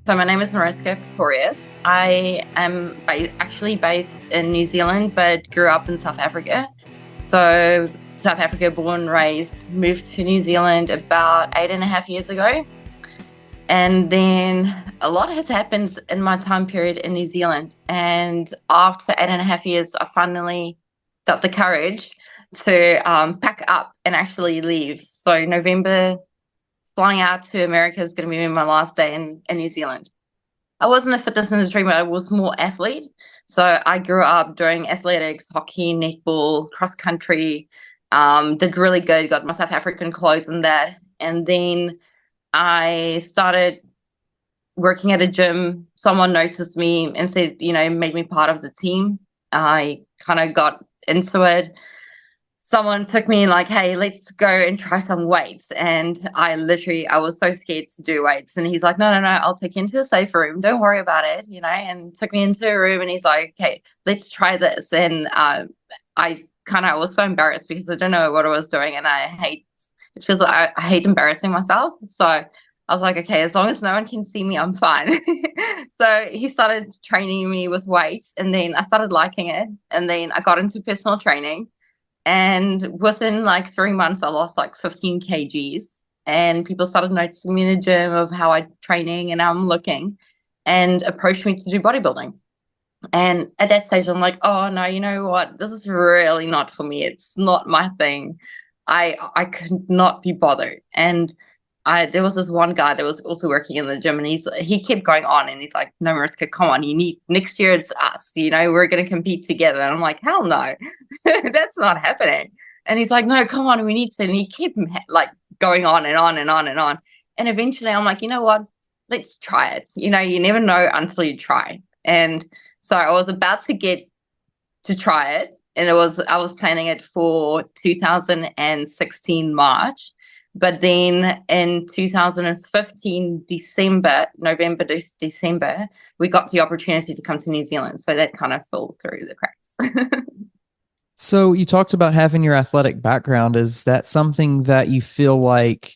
So my name is Mariska Pretorius. I am actually based in New Zealand, but grew up in South Africa. So South Africa, born and raised, moved to New Zealand about 8.5 years ago. And then a lot has happened in my time period in New Zealand. And after 8.5 years, I finally got the courage to pack up and actually leave. So November, flying out to America is going to be my last day in New Zealand. I wasn't a fitness industry, but I was more athlete. So I grew up doing athletics, hockey, netball, cross country, did really good, got my South African clothes in that. And then I started working at a gym. Someone noticed me and said, made me part of the team. I kind of got into it. Someone took me like, hey, let's go and try some weights. And I was so scared to do weights. And he's like, no, I'll take you into the safe room. Don't worry about it, and took me into a room and he's like, okay, let's try this. And I was so embarrassed because I don't know what I was doing. And I hate embarrassing myself. So I was like, okay, as long as no one can see me, I'm fine. So he started training me with weights and then I started liking it. And then I got into personal training. And within like 3 months, I lost like 15 kgs. And people started noticing me in the gym of how I'm training and how I'm looking and approached me to do bodybuilding. And at that stage, I'm like, oh, no, you know what? This is really not for me. It's not my thing. I could not be bothered. And there was this one guy that was also working in the gym and he kept going on and he's like, no, Mariska, come on, next year it's us, we're going to compete together. And I'm like, hell no, that's not happening. And he's like, no, come on, we need to. And he kept like going on and on and on and on. And eventually I'm like, you know what, let's try it. You never know until you try. And so I was about to get to try it. And I was planning it for 2016 March. But then in 2015, November, December, we got the opportunity to come to New Zealand. So that kind of fell through the cracks. So you talked about having your athletic background. Is that something that you feel like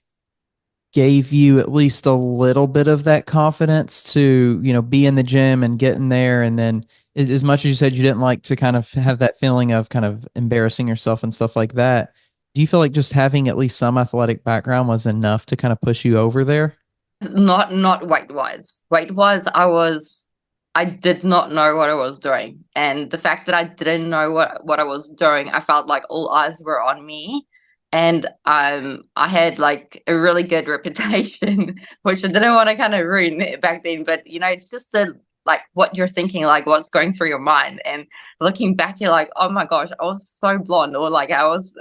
gave you at least a little bit of that confidence to, be in the gym and get in there? And then as much as you said you didn't like to kind of have that feeling of kind of embarrassing yourself and stuff like that, do you feel like just having at least some athletic background was enough to kind of push you over there? Not weight-wise. Weight-wise, I did not know what I was doing. And the fact that I didn't know what I was doing, I felt like all eyes were on me. And I had like a really good reputation, which I didn't want to kind of ruin back then. But, it's just like what you're thinking, like what's going through your mind. And looking back, you're like, oh my gosh, I was so blonde, or like it was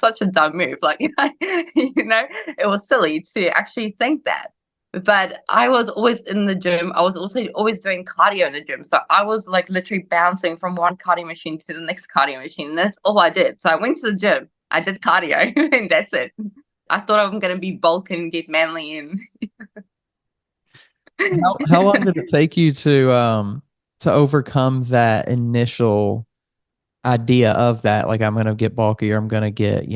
such a dumb move. Like, it was silly to actually think that. But I was always in the gym. I was also always doing cardio in the gym. So I was like literally bouncing from one cardio machine to the next cardio machine. And that's all I did. So I went to the gym, I did cardio, and that's it. I thought I'm going to be bulk and get manly and How long did it take you to overcome that initial idea of that? Like, I'm going to get bulky, or I'm going to get,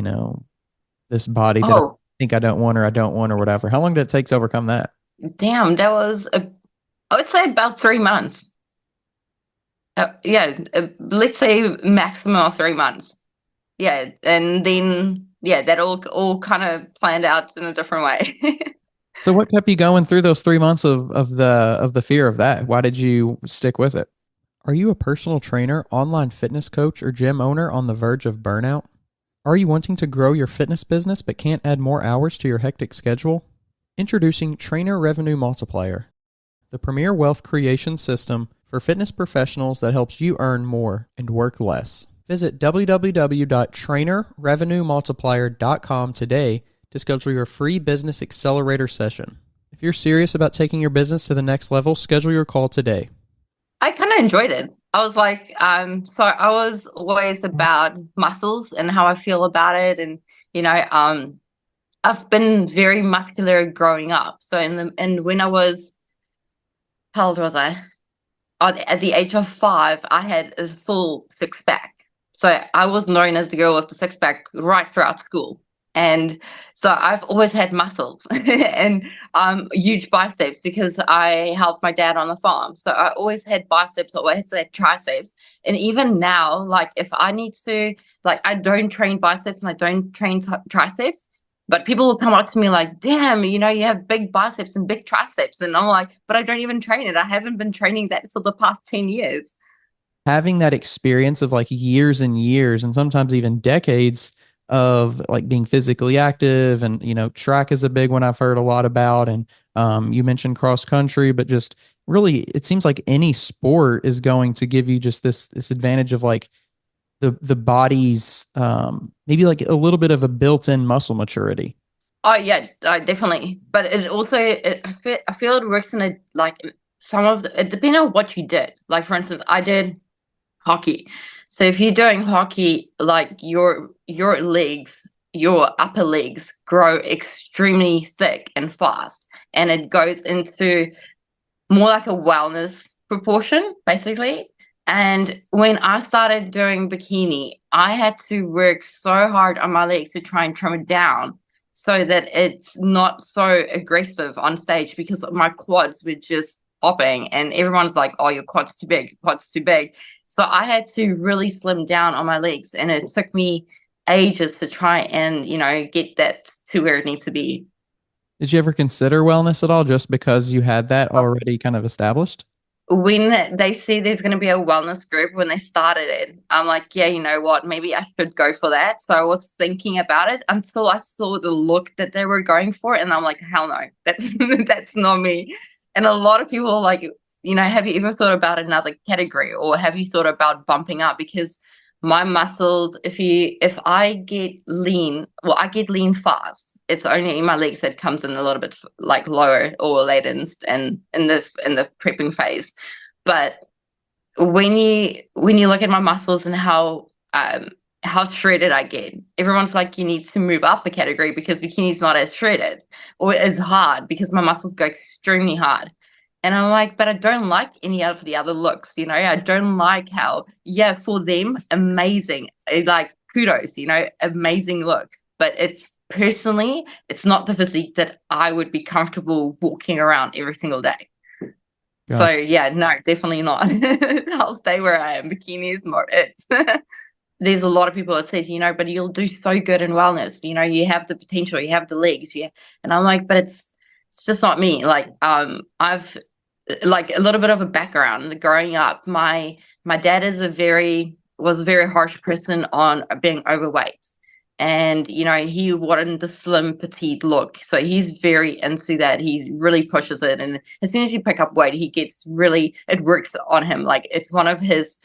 this body that I think I don't want, or whatever. How long did it take to overcome that? Damn, that was I would say about 3 months. Let's say maximum of 3 months. Yeah, and then that all kind of planned out in a different way. So what kept you going through those 3 months of the fear of that? Why did you stick with it? Are you a personal trainer, online fitness coach, or gym owner on the verge of burnout? Are you wanting to grow your fitness business but can't add more hours to your hectic schedule? Introducing Trainer Revenue Multiplier, the premier wealth creation system for fitness professionals that helps you earn more and work less. Visit www.trainerrevenuemultiplier.com today to schedule your free business accelerator session. If you're serious about taking your business to the next level, schedule your call today. I kind of enjoyed it. I was like, so I was always about muscles and how I feel about it. And, I've been very muscular growing up. So when I was, how old was I? At the age of 5, I had a full six pack. So I was known as the girl with the six pack right throughout school. And so I've always had muscles and huge biceps because I helped my dad on the farm. So I always had biceps, always had triceps. And even now, like if I need to, like I don't train biceps and I don't train triceps, but people will come up to me like, damn, you have big biceps and big triceps. And I'm like, but I don't even train it. I haven't been training that for the past 10 years. Having that experience of like years and years and sometimes even decades of like being physically active, and track is a big one I've heard a lot about, and you mentioned cross country, but just really it seems like any sport is going to give you just this advantage of like the body's maybe like a little bit of a built-in muscle maturity. Oh yeah, definitely. But it also, I feel it works in a like some of it depends on what you did. Like for instance, I did hockey. So if you're doing hockey, like your legs, your upper legs grow extremely thick and fast, and it goes into more like a wellness proportion, basically. And when I started doing bikini, I had to work so hard on my legs to try and trim it down so that it's not so aggressive on stage because my quads were just popping and everyone's like, oh, your quad's too big, your quad's too big. So I had to really slim down on my legs and it took me ages to try and, get that to where it needs to be. Did you ever consider wellness at all just because you had that already kind of established? When they see there's going to be a wellness group when they started it, I'm like, yeah, you know what? Maybe I should go for that. So I was thinking about it until I saw the look that they were going for, and I'm like, hell no, that's that's not me. And a lot of people are like, have you ever thought about another category, or have you thought about bumping up? Because my muscles, if I get lean, well, I get lean fast. It's only in my legs that comes in a little bit like lower or later in the prepping phase. But when you look at my muscles and how shredded I get, everyone's like, you need to move up a category because bikini's not as shredded or as hard because my muscles go extremely hard. And I'm like, but I don't like any of the other looks, I don't like how, yeah, for them, amazing. Like kudos, amazing look. But it's personally, it's not the physique that I would be comfortable walking around every single day. So Gotcha. yeah, no, definitely not. I'll stay where I am. Bikini is more it. There's a lot of people that say, but you'll do so good in wellness. You have the potential, you have the legs, yeah. And I'm like, but it's just not me. Like, I've like a little bit of a background growing up. My dad was a very harsh person on being overweight. And he wanted the slim petite look, so he's very into that. He really pushes it, and as soon as you pick up weight, it works on him. Like it's one of his,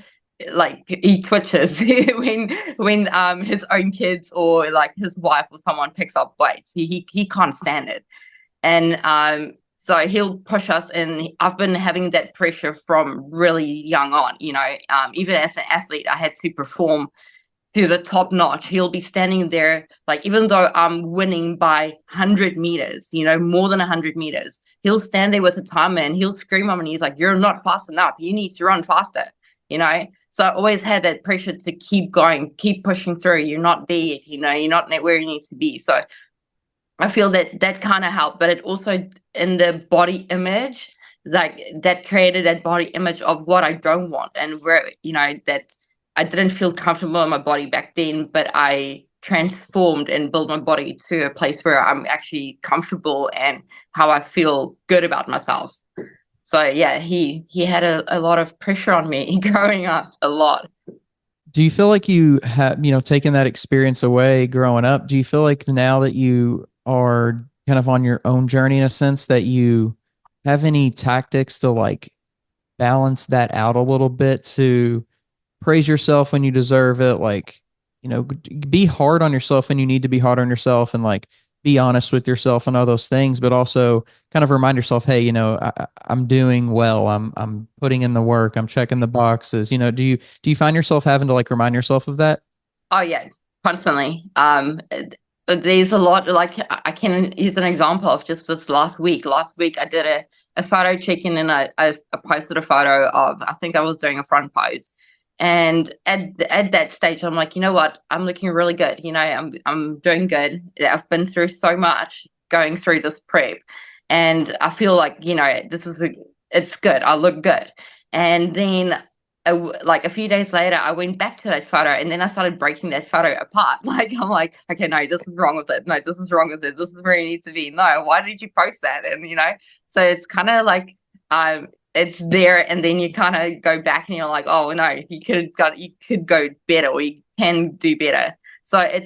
like he twitches when his own kids or like his wife or someone picks up weight. He can't stand it. And so he'll push us, and I've been having that pressure from really young on. Even as an athlete, I had to perform to the top notch. He'll be standing there, like even though I'm winning by 100 meters, more than 100 meters, he'll stand there with a timer and he'll scream at me. He's like, "You're not fast enough. You need to run faster." So I always had that pressure to keep going, keep pushing through. You're not there yet. You're not where you need to be. So I feel that kind of helped, but it also in the body image, like that created that body image of what I don't want, and where that I didn't feel comfortable in my body back then, but I transformed and built my body to a place where I'm actually comfortable and how I feel good about myself. So yeah, he had a lot of pressure on me growing up, a lot. Do you feel like you have, taken that experience away growing up? Do you feel like now that you are kind of on your own journey in a sense that you have any tactics to like balance that out a little bit to praise yourself when you deserve it? Like, be hard on yourself when you need to be hard on yourself, and like be honest with yourself and all those things, but also kind of remind yourself, hey, I'm doing well. I'm putting in the work. I'm checking the boxes. Do you find yourself having to like remind yourself of that? Oh yeah, constantly. There's a lot. Like I can use an example of just this last week. Last week I did a photo check-in, and I posted a photo of, I think I was doing a front pose, And at that stage, I'm like, you know what? I'm looking really good. I'm doing good. I've been through so much going through this prep, and I feel like it's good. I look good. And then, like a few days later, I went back to that photo, and then I started breaking that photo apart. Like I'm like, okay, no, this is wrong with it. No, this is wrong with it. This is where it needs to be. No, why did you post that? And so it's kind of like it's there, and then you kind of go back and you're like, oh no, you could go better, or you can do better. So I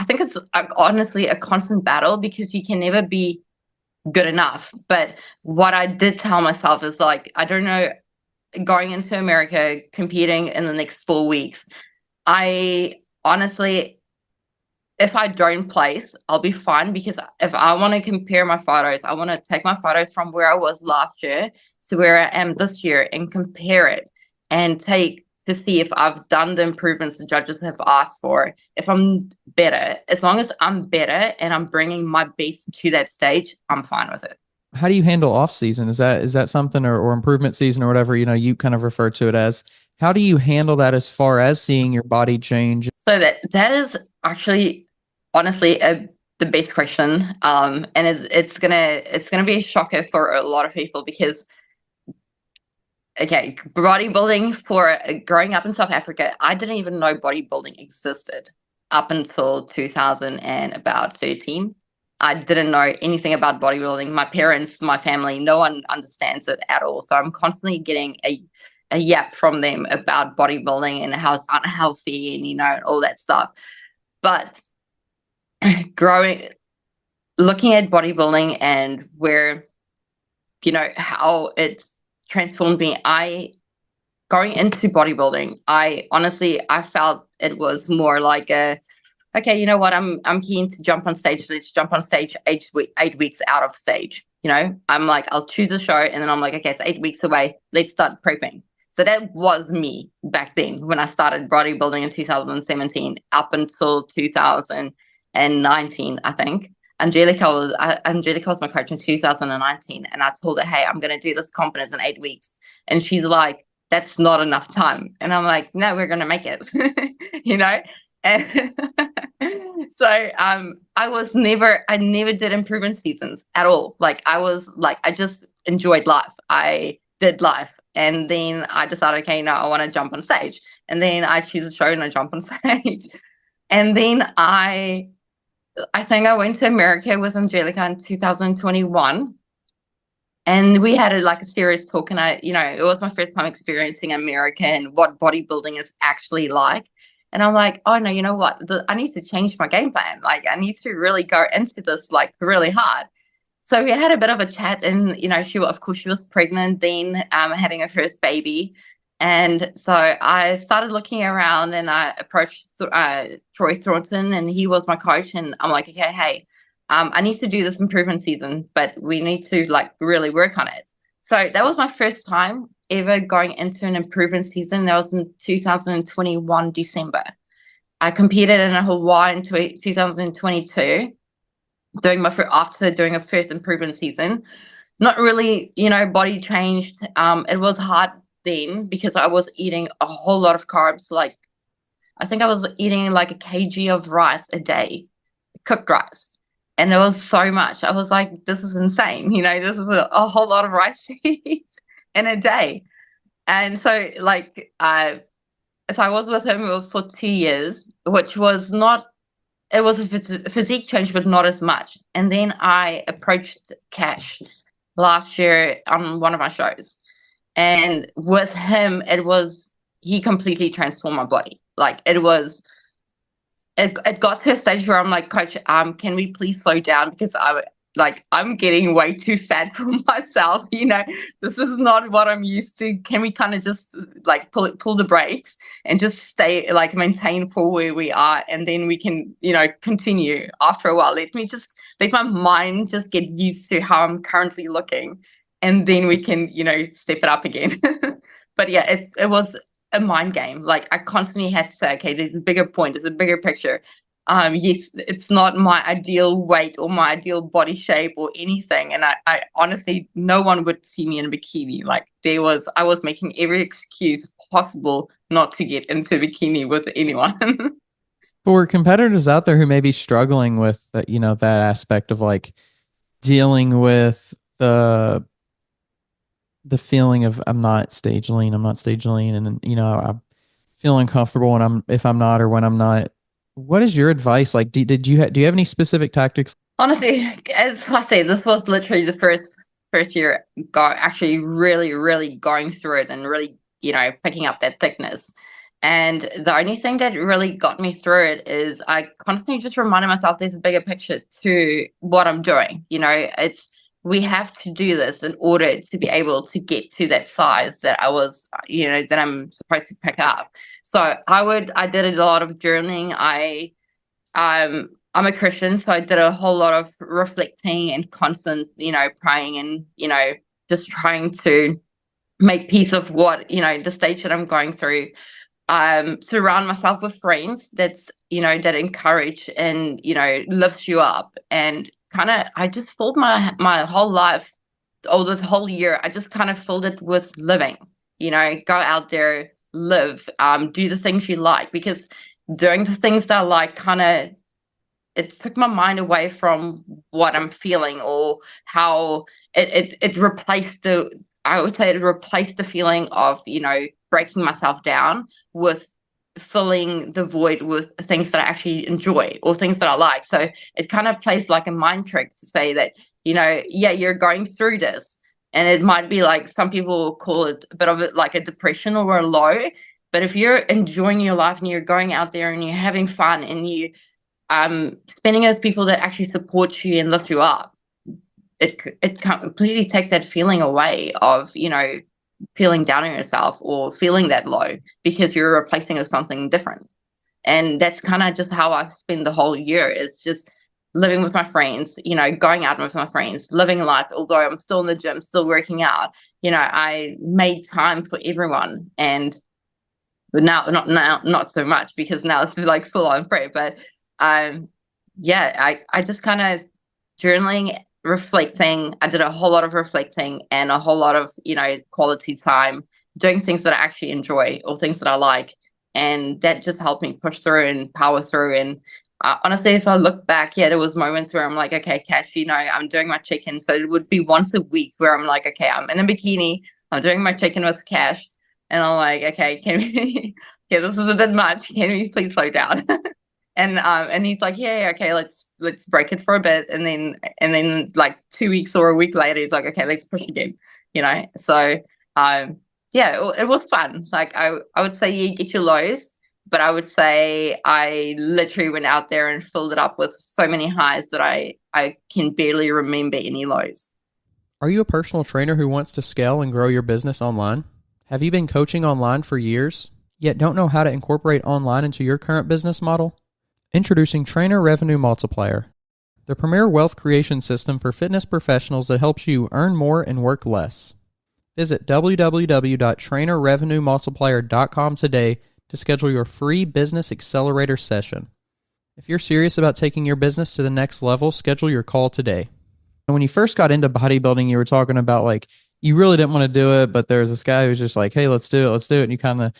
think it's honestly a constant battle, because you can never be good enough. But what I did tell myself is, like, I don't know, going into America, competing in the next 4 weeks, I honestly, if I don't place, I'll be fine, because if I want to compare my photos, I want to take my photos from where I was last year to where I am this year and compare it, and take to see if I've done the improvements the judges have asked for. If I'm better, as long as I'm better and I'm bringing my best to that stage, I'm fine with it. How do you handle off season? Is that something, or improvement season, or whatever, you kind of refer to it as? How do you handle that as far as seeing your body change? So that is actually, honestly, the best question. And it's gonna be a shocker for a lot of people, because, okay, bodybuilding, for growing up in South Africa, I didn't even know bodybuilding existed up until 2013. I didn't know anything about bodybuilding. My parents, my family, no one understands it at all. So I'm constantly getting a yap from them about bodybuilding and how it's unhealthy, and all that stuff. But looking at bodybuilding, and where, how it's transformed me. Going into bodybuilding, I felt it was more like okay, you know what? I'm keen to jump on stage. Let's jump on stage 8 weeks out of stage. I'm like, I'll choose a show, and then I'm like, okay, it's 8 weeks away. Let's start prepping. So that was me back then, when I started bodybuilding in 2017 up until 2019, I think. Angelica was my coach in 2019, and I told her, hey, I'm going to do this competence in 8 weeks. And she's like, that's not enough time. And I'm like, no, we're going to make it, And so I never did improvement seasons at all. Like, I just enjoyed life. I did life. And then I decided, okay, no, I want to jump on stage. And then I choose a show and I jump on stage. And then I think I went to America with Angelica in 2021. And we had a serious talk, and it was my first time experiencing America and what bodybuilding is actually like. And I'm like, oh no, you know what? I need to change my game plan. Like, I need to really go into this really hard. So we had a bit of a chat, and she was pregnant then, having her first baby. And so I started looking around, and I approached Troy Thornton, and he was my coach. And I'm like, okay, hey, I need to do this improvement season, but we need to really work on it. So that was my first time ever going into an improvement season. That was in 2021 December. I competed in Hawaii in 2022, after doing a first improvement season. Not really, body changed. It was hard then, because I was eating a whole lot of carbs. Like, I think I was eating like a kg of rice a day, cooked rice. And it was so much. I was like, this is insane. This is a whole lot of rice to eat in a day. And so so I was with him for 2 years, which was not, it was a physique change, but not as much. And then I approached Cash last year on one of my shows. And with him, he completely transformed my body. Like, it got to a stage where I'm like, coach, can we please slow down? Because I'm getting way too fat for myself. This is not what I'm used to. Can we kind of just pull the brakes and just stay, maintain for where we are, and then we can, continue after a while. Let my mind just get used to how I'm currently looking, and then we can, step it up again. But yeah, it was a mind game. Like, I constantly had to say, okay, there's a bigger point, there's a bigger picture. Yes, it's not my ideal weight or my ideal body shape or anything. And I honestly, no one would see me in a bikini. I was making every excuse impossible not to get into bikini with anyone. For competitors out there who may be struggling with that, that aspect of like dealing with the feeling of I'm not stage lean, and I feel uncomfortable when if I'm not or when I'm not. What is your advice? Like, do you have any specific tactics? Honestly, as I say, this was literally the first year actually really going through it and really, picking up that thickness. And the only thing that really got me through it is I constantly just reminded myself there's a bigger picture to what I'm doing. We have to do this in order to be able to get to that size that that I'm supposed to pick up. So I did a lot of journaling. I'm a Christian, so I did a whole lot of reflecting and constant, praying and, just trying to make peace of what, the stage that I'm going through. Surround myself with friends that encourage and, lifts you up. And I just filled my whole life, this whole year, I just kind of filled it with living, go out there, live, do the things you like, because doing the things that I like it took my mind away from what I'm feeling or how it replaced I would say it replaced the feeling of, breaking myself down with filling the void with things that I actually enjoy or things that I like. So it kind of plays like a mind trick to say that, yeah, you're going through this. And it might be like some people call it a bit of it like a depression or a low. But if you're enjoying your life and you're going out there and you're having fun and you spending it with people that actually support you and lift you up, it completely takes that feeling away of, feeling down on yourself or feeling that low, because you're replacing it with something different. And that's kind of just how I spend the whole year, is just living with my friends, going out with my friends, living life. Although I'm still in the gym, still working out, I made time for everyone. But not so much, because now it's like full on prep. But I just kind of journaling, reflecting. I did a whole lot of reflecting and a whole lot of, quality time doing things that I actually enjoy or things that I like. And that just helped me push through and power through. And honestly, if I look back, yeah, there was moments where I'm like, okay, Cash, I'm doing my check-in. So it would be once a week where I'm like, okay, I'm in a bikini, I'm doing my check-in with Cash. And I'm like, okay, can we, yeah, this is a bit much. Can we please slow down? And he's like, yeah, okay, let's break it for a bit. And then like 2 weeks or a week later, he's like, okay, let's push again, So, yeah, it was fun. Like I would say you get your lows, but I would say I literally went out there and filled it up with so many highs that I can barely remember any lows. Are you a personal trainer who wants to scale and grow your business online? Have you been coaching online for years, yet don't know how to incorporate online into your current business model? Introducing Trainer Revenue Multiplier, the premier wealth creation system for fitness professionals that helps you earn more and work less. Visit www.trainerrevenuemultiplier.com today to schedule your free business accelerator session. If you're serious about taking your business to the next level, schedule your call today. And when you first got into bodybuilding, you were talking about like you really didn't want to do it, but there was this guy who's just like, hey, let's do it. And you kind of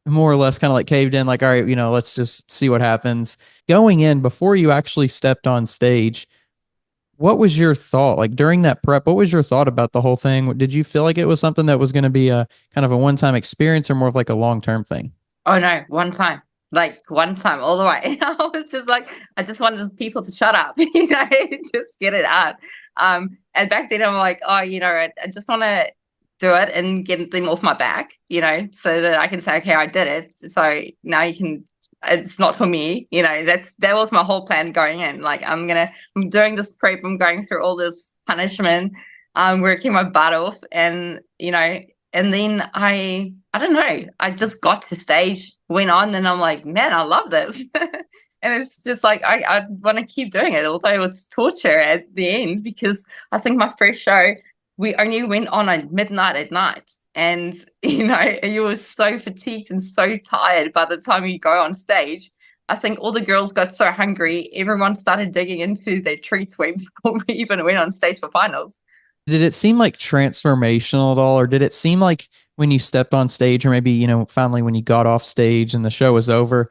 more or less kind of like caved in, like, all right, let's just see what happens. Going in, before you actually stepped on stage, what was your thought? Like during that prep, what was your thought about the whole thing? Did you feel like it was something that was going to be a kind of a one-time experience or more of like a long-term thing? Oh no, one time. Like one time all the way. I was just like, I just wanted people to shut up, just get it out. And back then I'm like, oh, I just want to do it and get them off my back, so that I can say, okay, I did it. So now it's not for me, that was my whole plan going in. Like, I'm doing this prep, I'm going through all this punishment, I'm working my butt off, and, and then I don't know, I just got to stage, went on, and I'm like, man, I love this. And it's just like, I want to keep doing it, although it's torture at the end, because I think my first show, we only went on at midnight at night. And, you were so fatigued and so tired by the time you go on stage. I think all the girls got so hungry, everyone started digging into their treats way before we even went on stage for finals. Did it seem like transformational at all, or did it seem like when you stepped on stage, or maybe, finally when you got off stage and the show was over,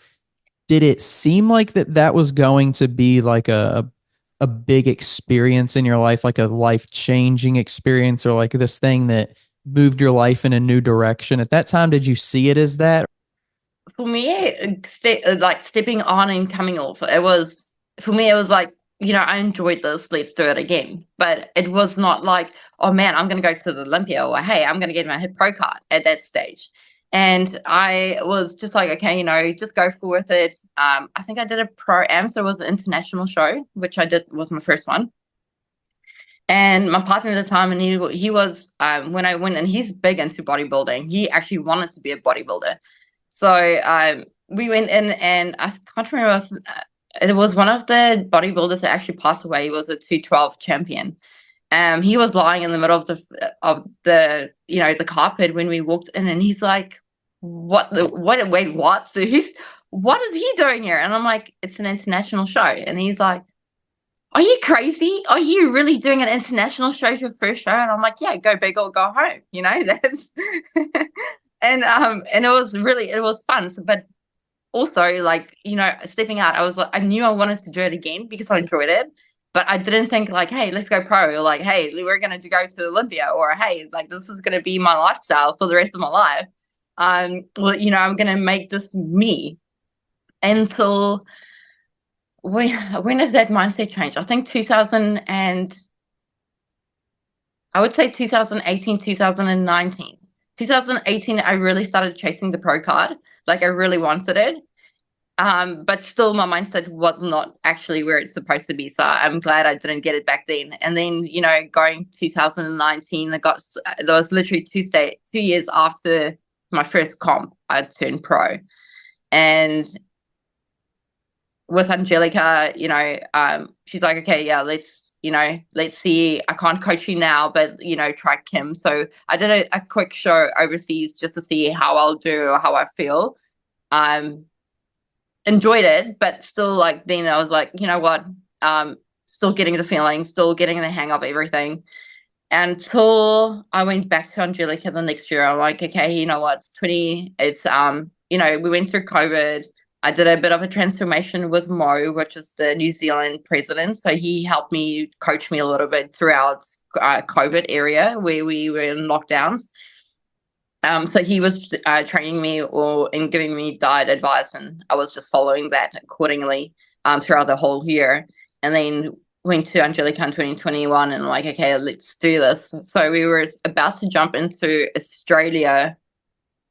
did it seem like that was going to be like a big experience in your life, like a life-changing experience, or like this thing that moved your life in a new direction? At that time, did you see it as that? For me, like stepping on and coming off, it was, for me, it was like, I enjoyed this, let's do it again. But it was not like, oh man, I'm going to go to the Olympia, or hey, I'm going to get my hit pro card at that stage. And I was just like, okay, just go for it. I think I did a pro am, so it was an international show, which I did, was my first one. And my partner at the time, and he was, when I went, and he's big into bodybuilding. He actually wanted to be a bodybuilder. So we went in, and I can't remember, it was one of the bodybuilders that actually passed away. He was a 212 champion. He was lying in the middle of the carpet when we walked in, and he's like, wait, what? So what is he doing here? And I'm like, it's an international show. And he's like, are you crazy? Are you really doing an international show as your first show? And I'm like, yeah, go big or go home. That's and it was fun. So, but also, like, stepping out, I knew I wanted to do it again because I enjoyed it. But I didn't think like, hey, let's go pro, or like, hey, we're gonna go to Olympia, or hey, like, this is gonna be my lifestyle for the rest of my life. Well, I'm gonna make this me until when does that mindset change? I think 2000, and I would say 2018, 2019. 2018, I really started chasing the pro card. Like, I really wanted it. But still my mindset was not actually where it's supposed to be. So I'm glad I didn't get it back then. And then, going 2019, there was literally 2 years after my first comp, I turned pro. And with Angelica, she's like, okay, yeah, let's see. I can't coach you now, but, try Kim. So I did a quick show overseas just to see how I'll do, or how I feel. Enjoyed it, but still, like, then I was like, you know what? Still getting the feeling, still getting the hang of everything. Until I went back to Angelica the next year. I'm like, okay, you know what? We went through COVID. I did a bit of a transformation with Mo, which is the New Zealand president. So he helped me, coach me a little bit throughout COVID area where we were in lockdowns. So he was training me and giving me diet advice, and I was just following that accordingly throughout the whole year. And then went to Angelica in 2021, and like, okay, let's do this. So we were about to jump into Australia,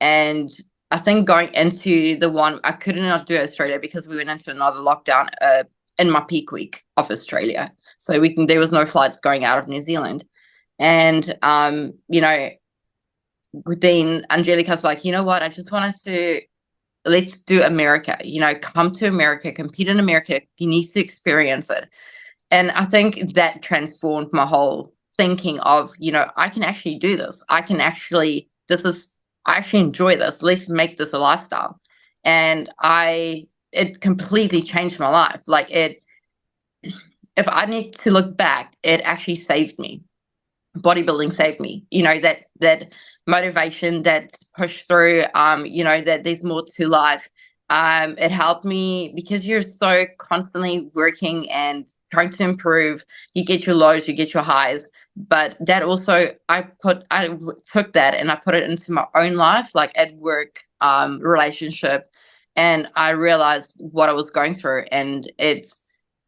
and I think going into the one, I could not do Australia because we went into another lockdown in my peak week of Australia. So there was no flights going out of New Zealand. And, then Angelica's like, you know what? I just wanted to, let's do America, come to America, compete in America. You need to experience it. And I think that transformed my whole thinking of, I can actually do this. I actually enjoy this. Let's make this a lifestyle. And it completely changed my life. Like, if I need to look back, it actually saved me. Bodybuilding saved me. That motivation, that push through, that there's more to life. It helped me because you're so constantly working and trying to improve. You get your lows, you get your highs. But that also, I took that and I put it into my own life, like at work, relationship, and I realized what I was going through, and it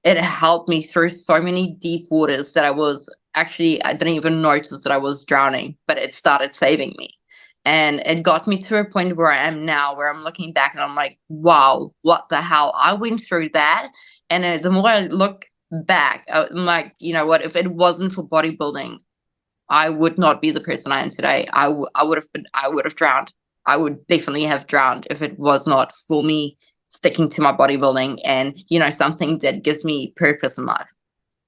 helped me through so many deep waters that I didn't even notice that I was drowning, but it started saving me. And it got me to a point where I am now, where I'm looking back and I'm like, wow, what the hell? I went through that. And the more I look back, I'm like, you know what? If it wasn't for bodybuilding, I would not be the person I am today. I would have drowned. I would definitely have drowned if it was not for me sticking to my bodybuilding and, something that gives me purpose in life.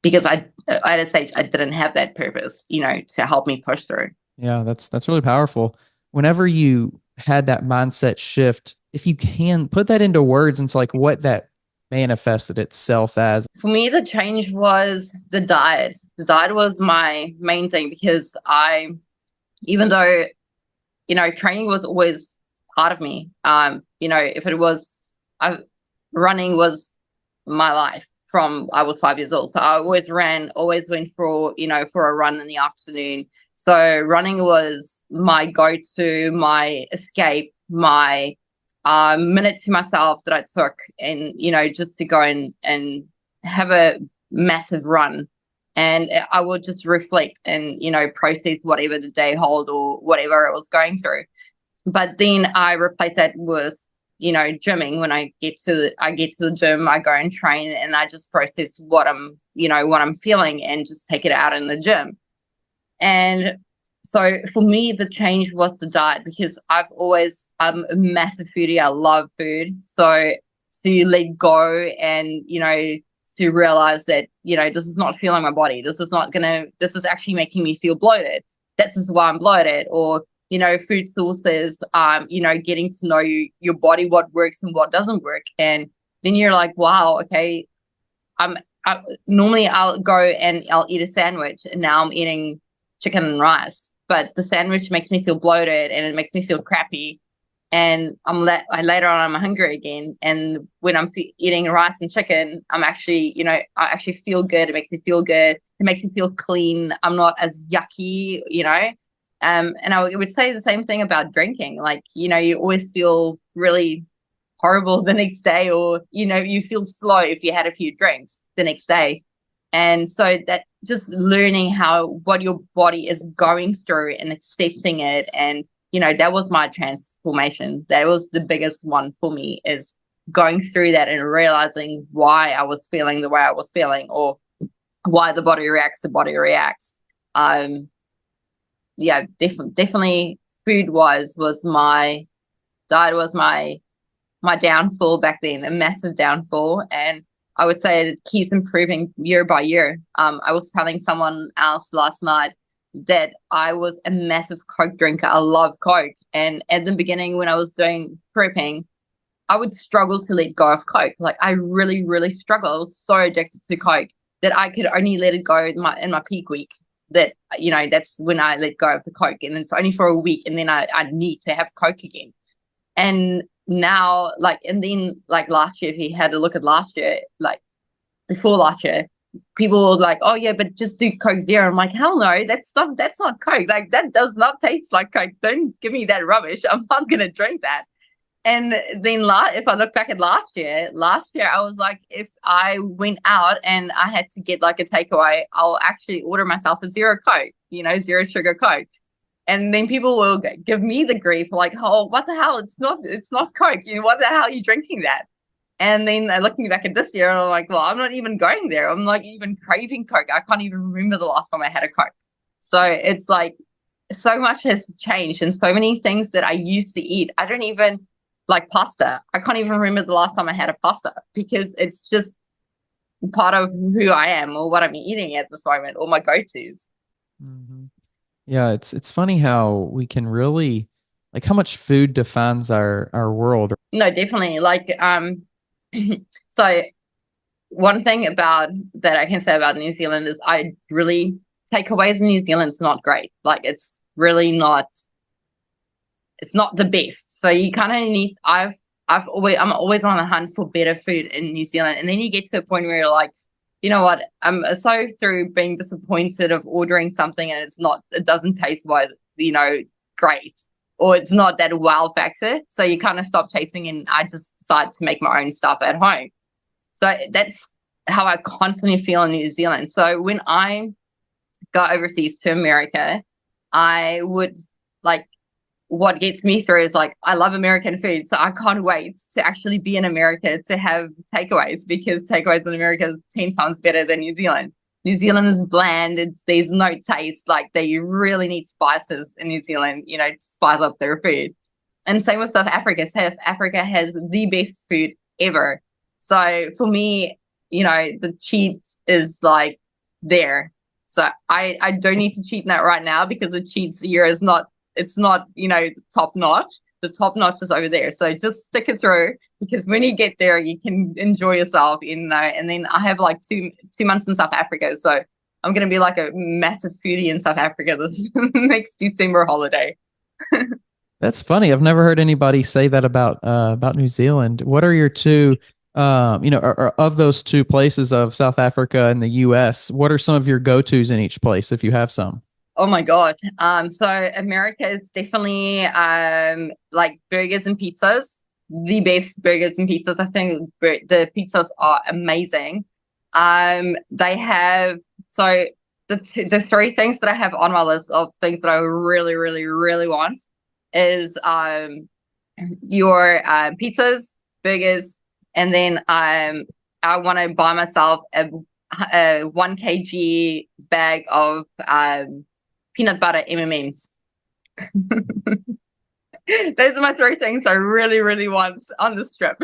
Because at a stage, I didn't have that purpose, to help me push through. Yeah, that's really powerful. Whenever you had that mindset shift, if you can put that into words into like what that manifested itself as? For me, the change was the diet. The diet was my main thing because even though, training was always part of me. If it was, running was my life from I was 5 years old. So I always ran, always went for a run in the afternoon. So running was my go-to, my escape, my minute to myself that I took, and just to go and have a massive run. And I would just reflect and process whatever the day hold or whatever it was going through. But then I replace that with gymming. When I get to the gym, I go and train, and I just process what I'm feeling and just take it out in the gym. And so for me, the change was the diet, because I'm a massive foodie. I love food. So to let go and, to realize that, this is not feeling my body. This is actually making me feel bloated. This is why I'm bloated. Or, food sources, getting to know your body, what works and what doesn't work. And then you're like, wow, okay, normally I'll go and I'll eat a sandwich, and now I'm eating chicken and rice, but the sandwich makes me feel bloated and it makes me feel crappy, and later on I'm hungry again. And when I'm eating rice and chicken, I actually feel good. It makes me feel good. It makes me feel clean. I'm not as yucky, and I would say the same thing about drinking. Like, you always feel really horrible the next day, or you feel slow if you had a few drinks the next day. And so that just learning what your body is going through and accepting it. And, that was my transformation. That was the biggest one for me, is going through that and realizing why I was feeling the way I was feeling, or why the body reacts. Definitely food was my diet was my downfall back then, a massive downfall. And I would say it keeps improving year by year. I was telling someone else last night that I was a massive Coke drinker. I love Coke. And at the beginning, when I was doing prepping, I would struggle to let go of Coke. Like, I really, really struggled. I was so addicted to Coke that I could only let it go in my peak week. That, that's when I let go of the Coke. And it's only for a week. And then I need to have Coke again. And now, last year, if you had a look at last year, before last year, people were like, oh yeah, but just do Coke Zero. I'm like, hell no, that's not Coke. Like, that does not taste like Coke. Don't give me that rubbish. I'm not going to drink that. And then if I look back at last year, I was like, if I went out and I had to get like a takeaway, I'll actually order myself a zero Coke, zero sugar Coke. And then people will give me the grief, like, oh, what the hell? It's not Coke. What the hell are you drinking that? And then they're looking back at this year, and I'm like, well, I'm not even going there. I'm not even craving Coke. I can't even remember the last time I had a Coke. So it's like, so much has changed, and so many things that I used to eat. I don't even like pasta. I can't even remember the last time I had a pasta, because it's just part of who I am, or what I'm eating at this moment, or my go-tos. Mm-hmm. Yeah, it's funny how we can really, like, how much food defines our world. No, definitely. So one thing about that I can say about New Zealand is takeaways in New Zealand is not great. Like, it's really not. It's not the best. So you kind of need. I'm always on the hunt for better food in New Zealand, and then you get to a point where you're like, you know what? I'm so through being disappointed of ordering something and it doesn't taste great, or it's not that wow factor. So you kind of stop tasting, and I just decide to make my own stuff at home. So that's how I constantly feel in New Zealand. So when I go overseas to America, I would what gets me through is I love American food. So I can't wait to actually be in America to have takeaways, because takeaways in America is 10 times better than New Zealand. New Zealand is bland. There's no taste. They really need spices in New Zealand, to spice up their food. And same with South Africa. South Africa has the best food ever. So for me, the cheat is there. So I don't need to cheat in that right now, because the cheats here it's not, top notch. The top notch is over there. So just stick it through, because when you get there, you can enjoy yourself, you know. And then I have like two months in South Africa, so I'm gonna be like a massive foodie in South Africa this next December holiday. That's funny. I've never heard anybody say that about New Zealand. What are your two, of those two places of South Africa and the U.S.? What are some of your go-tos in each place, if you have some? Oh my God. So America is definitely like burgers and pizzas, the best burgers and pizzas. I think the pizzas are amazing. They have so the three things that I have on my list of things that I really, really, really want is your pizzas, burgers, and then I want to buy myself a 1 kg bag of peanut butter M&Ms. Those are my three things I really, really want on this trip.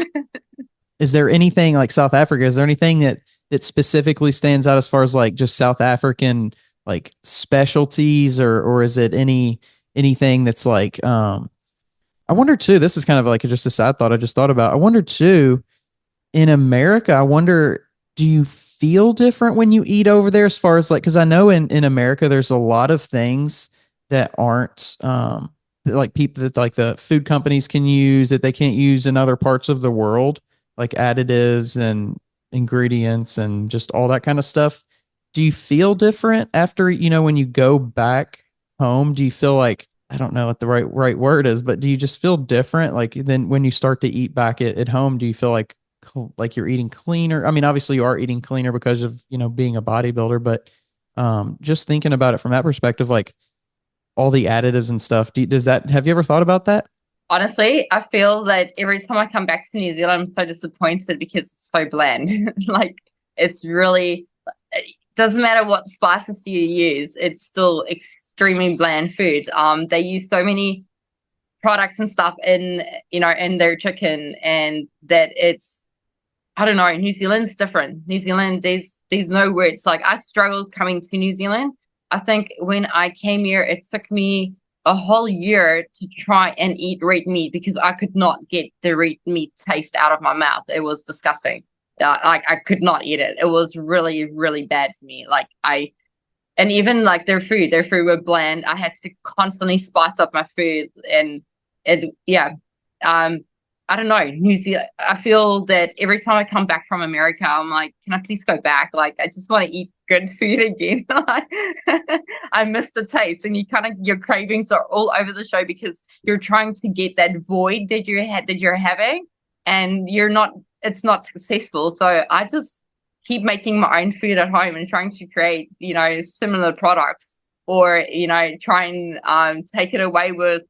Is there anything like South Africa? Is there anything that specifically stands out as far as like just South African like specialties, or is it anything that's like I wonder too, this is kind of like just a side thought I just thought about. I wonder too, in America, I wonder, do you feel different when you eat over there as far as like, because I know in America there's a lot of things that aren't like people that like the food companies can use that they can't use in other parts of the world, like additives and ingredients and just all that kind of stuff. Do you feel different after, when you go back home? Do you feel like, I don't know what the right word is, but do you just feel different? Like then when you start to eat back at home, do you feel like you're eating cleaner? I mean, obviously you are eating cleaner because of, being a bodybuilder, but just thinking about it from that perspective, like all the additives and stuff, have you ever thought about that? Honestly, I feel that every time I come back to New Zealand, I'm so disappointed because it's so bland. Like it's really, it doesn't matter what spices you use, it's still extremely bland food. They use so many products and stuff in their chicken, and that it's, I don't know, New Zealand's different. New Zealand, there's no words. Like I struggled coming to New Zealand. I think when I came here, it took me a whole year to try and eat red meat because I could not get the red meat taste out of my mouth. It was disgusting. Like I could not eat it. It was really, really bad for me. And even like their food were bland. I had to constantly spice up my food, and yeah. I don't know, New Zealand. I feel that every time I come back from America, I'm like, can I please go back? Like, I just want to eat good food again. I miss the taste, and your cravings are all over the show because you're trying to get that void that you're having, and it's not successful. So I just keep making my own food at home and trying to create, similar products, or, try and take it away with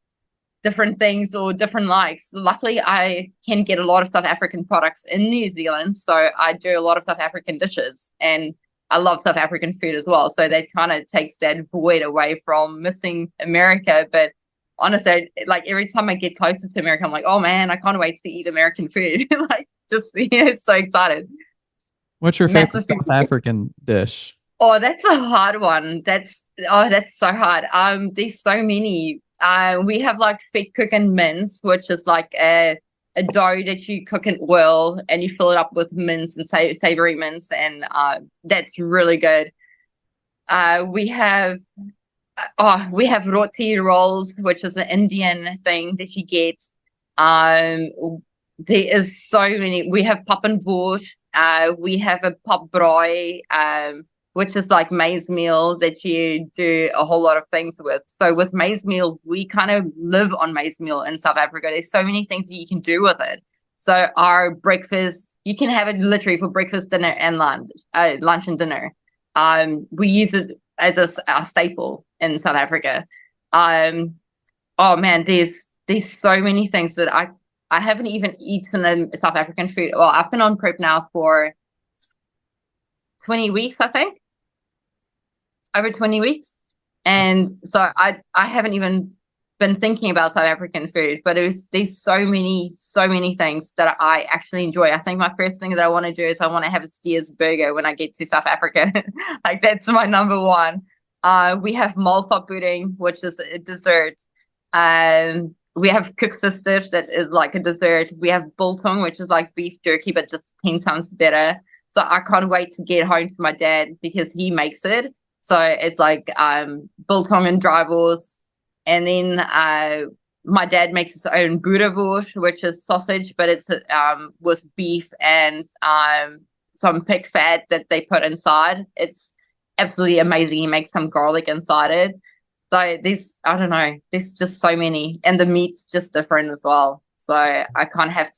different things or different likes. Luckily, I can get a lot of South African products in New Zealand, so I do a lot of South African dishes, and I love South African food as well. So that kind of takes that void away from missing America. But honestly, like every time I get closer to America, I'm like, oh man, I can't wait to eat American food. Like just so excited. What's your favorite Massive South African dish? Oh, that's a hard one. That's so hard. There's so many. We have like fake cooking mince, which is like a dough that you cook in oil and you fill it up with mince and savory mince, and that's really good. We have roti rolls, which is an Indian thing that you get. There is so many. We have pap and voer. We have a pap braai, which is like maize meal that you do a whole lot of things with. So with maize meal, we kind of live on maize meal in South Africa. There's so many things that you can do with it. So our breakfast, you can have it literally for breakfast, dinner, and lunch and dinner. We use it as a staple in South Africa. Oh man, there's so many things that I haven't even eaten in South African food. Well, I've been on prep now for 20 weeks, I think. Over 20 weeks. And so I haven't even been thinking about South African food, but there's so many things that I actually enjoy. I think my first thing that I want to do is I want to have a Steers burger when I get to South Africa. Like that's my number one. We have malva pudding, which is a dessert. we have koeksisters that is like a dessert. We have biltong, which is like beef jerky, but just 10 times better. So I can't wait to get home to my dad because he makes it. So it's like biltong and drywurst. And then my dad makes his own boerewors, which is sausage, but it's with beef and some pig fat that they put inside. It's absolutely amazing. He makes some garlic inside it. So there's, I don't know, there's just so many, and the meat's just different as well. So I can't have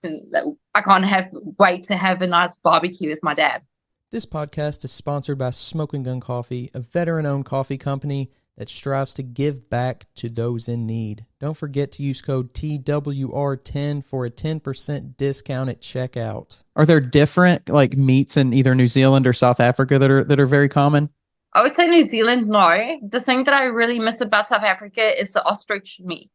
wait to have a nice barbecue with my dad. This podcast is sponsored by Smoking Gun Coffee, a veteran-owned coffee company that strives to give back to those in need. Don't forget to use code TWR10 for a 10% discount at checkout. Are there different like meats in either New Zealand or South Africa that are very common? I would say New Zealand, no. The thing that I really miss about South Africa is the ostrich meat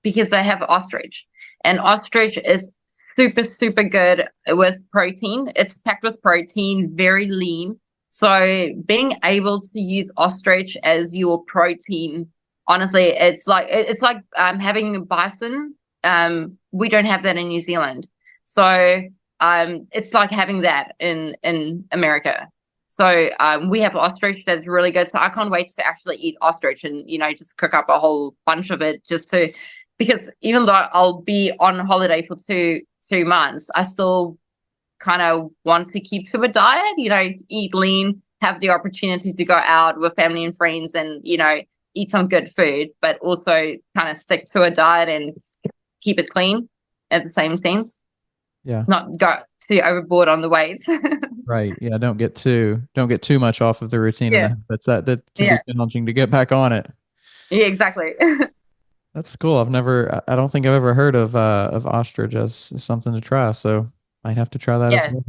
because they have ostrich. And ostrich is super, super good with protein. It's packed with protein, very lean. So being able to use ostrich as your protein, honestly, it's like having bison. We don't have that in New Zealand. So it's like having that in America. So we have ostrich that's really good. So I can't wait to actually eat ostrich and, just cook up a whole bunch of it because even though I'll be on holiday for two months, I still kind of want to keep to a diet, eat lean, have the opportunity to go out with family and friends and, eat some good food, but also kind of stick to a diet and keep it clean at the same sense. Yeah. Not go too overboard on the weights. Right. Yeah. Don't get too much off of the routine. Yeah. And that can be challenging to get back on it. Yeah, exactly. That's cool. I don't think I've ever heard of ostrich as something to try. So might have to try that as well.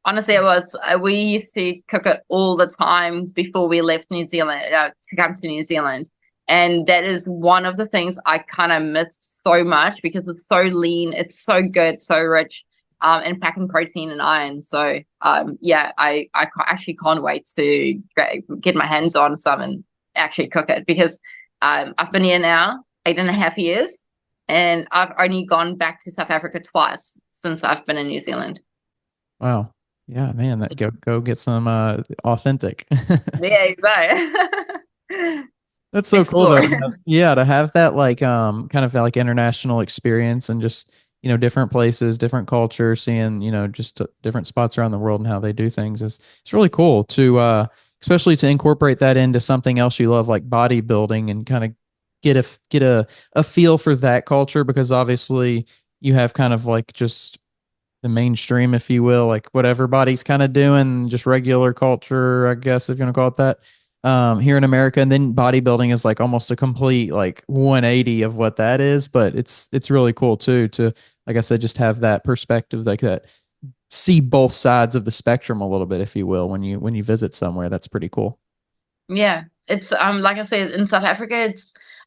Honestly, we used to cook it all the time before we left New Zealand, to come to New Zealand. And that is one of the things I kind of miss so much because it's so lean, it's so good, so rich, and packing protein and iron. So, I actually can't wait to get my hands on some and actually cook it because I've been here now 8.5 years, and I've only gone back to South Africa twice since I've been in New Zealand. Wow. Yeah, man, go get some authentic. Yeah, exactly. That's so cool though. To have that like kind of like international experience and just different places, different culture, seeing just different spots around the world and how they do things it's really cool to especially to incorporate that into something else you love like bodybuilding and kind of get a feel for that culture because obviously you have kind of like just the mainstream, if you will, like what everybody's kind of doing, just regular culture, I guess, if you want to call it that, here in America. And then bodybuilding is like almost a complete like 180 of what that is. But it's really cool too, to, like I said, just have that perspective, like that, see both sides of the spectrum a little bit, if you will, when you visit somewhere. That's pretty cool. Yeah. It's like I said, in South Africa,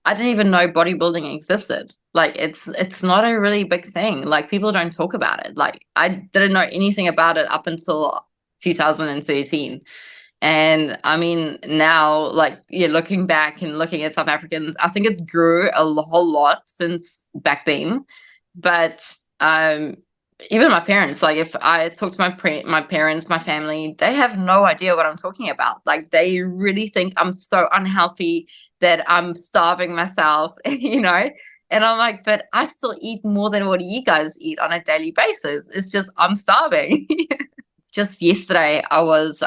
I didn't even know bodybuilding existed. Like it's not a really big thing. Like people don't talk about it. Like I didn't know anything about it up until 2013. And I mean, now, like you're looking back and looking at South Africans, I think it grew a whole lot since back then. But even my parents, like if I talk to my parents, my family, they have no idea what I'm talking about. Like they really think I'm so unhealthy that I'm starving myself, And I'm like, but I still eat more than what you guys eat on a daily basis. It's just I'm starving. Just yesterday, I was